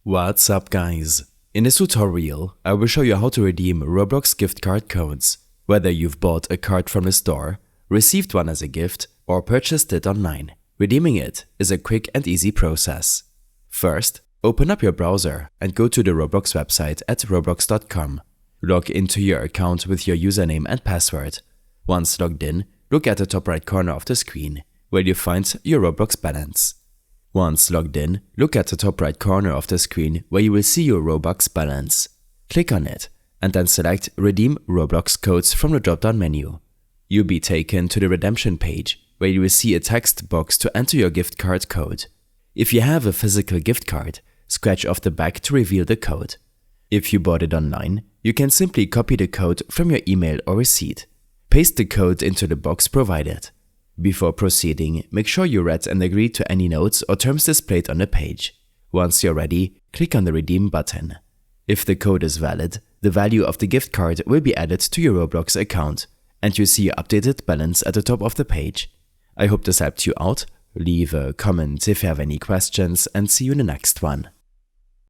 What's up guys? In this tutorial, I will show you how to redeem Roblox gift card codes, whether you've bought a card from the store, received one as a gift, or purchased it online. Redeeming it is a quick and easy process. First, open up your browser and go to the Roblox website at roblox.com. Log into your account with your username and password. Once logged in, look at the top right corner of the screen, where you find your Roblox balance. Once logged in, look at the top right corner of the screen where you will see your Robux balance. Click on it and then select Redeem Roblox Codes from the drop-down menu. You'll be taken to the redemption page where you will see a text box to enter your gift card code. If you have a physical gift card, scratch off the back to reveal the code. If you bought it online, you can simply copy the code from your email or receipt. Paste the code into the box provided. Before proceeding, make sure you read and agree to any notes or terms displayed on the page. Once you're ready, click on the Redeem button. If the code is valid, the value of the gift card will be added to your Roblox account, and you see your updated balance at the top of the page. I hope this helped you out. Leave a comment if you have any questions, and see you in the next one.